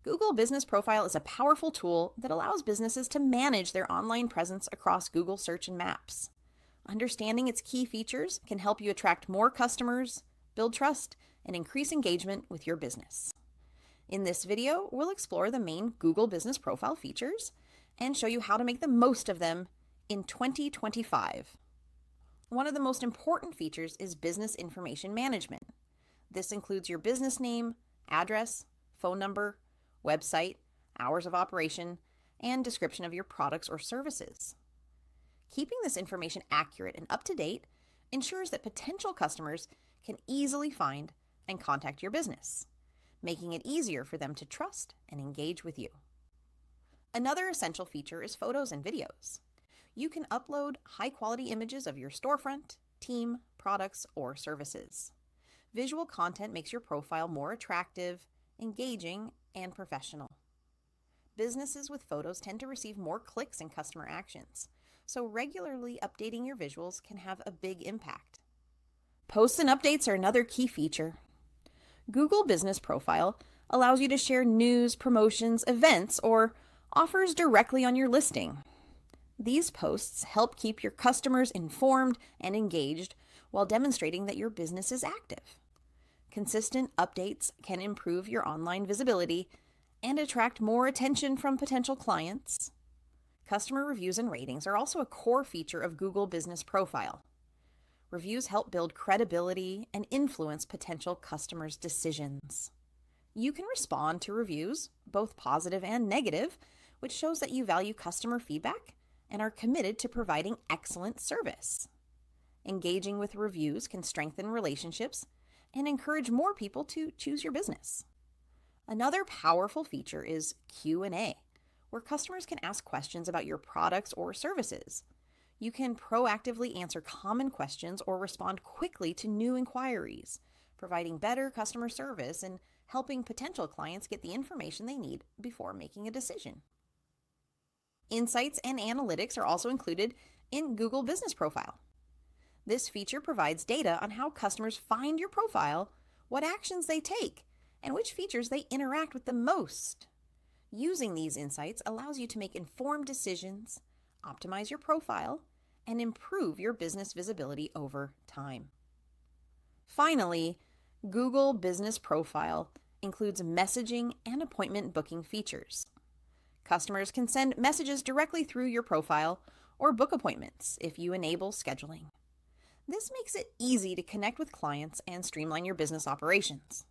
Google Business Profile is a powerful tool that allows businesses to manage their online presence across Google Search and Maps. Understanding its key features can help you attract more customers, build trust, and increase engagement with your business. In this video, we'll explore the main Google Business Profile features and show you how to make the most of them in 2025. One of the most important features is business information management. This includes your business name, address, phone number, website, hours of operation, and description of your products or services. Keeping this information accurate and up to date ensures that potential customers can easily find and contact your business, making it easier for them to trust and engage with you. Another essential feature is photos and videos. You can upload high-quality images of your storefront, team, products, or services. Visual content makes your profile more attractive, engaging, and professional. Businesses with photos tend to receive more clicks and customer actions, so regularly updating your visuals can have a big impact. Posts and updates are another key feature. Google Business Profile allows you to share news, promotions, events, or offers directly on your listing. These posts help keep your customers informed and engaged while demonstrating that your business is active. Consistent updates can improve your online visibility and attract more attention from potential clients. Customer reviews and ratings are also a core feature of Google Business Profile. Reviews help build credibility and influence potential customers' decisions. You can respond to reviews, both positive and negative, which shows that you value customer feedback and are committed to providing excellent service. Engaging with reviews can strengthen relationships and encourage more people to choose your business. Another powerful feature is Q&A, where customers can ask questions about your products or services. You can proactively answer common questions or respond quickly to new inquiries, providing better customer service and helping potential clients get the information they need before making a decision. Insights and analytics are also included in Google Business Profile. This feature provides data on how customers find your profile, what actions they take, and which features they interact with the most. Using these insights allows you to make informed decisions, optimize your profile, and improve your business visibility over time. Finally, Google Business Profile includes messaging and appointment booking features. Customers can send messages directly through your profile or book appointments if you enable scheduling. This makes it easy to connect with clients and streamline your business operations.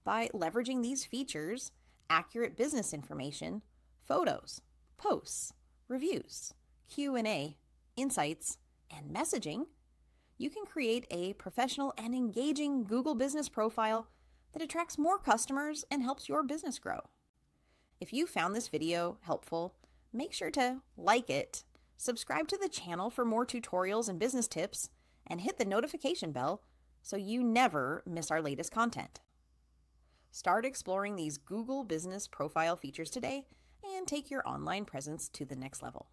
By leveraging these features, accurate business information, photos, posts, reviews, Q&A, insights, and messaging, you can create a professional and engaging Google Business Profile that attracts more customers and helps your business grow. If you found this video helpful, make sure to like it, subscribe to the channel for more tutorials and business tips, and hit the notification bell so you never miss our latest content. Start exploring these Google Business Profile features today and take your online presence to the next level.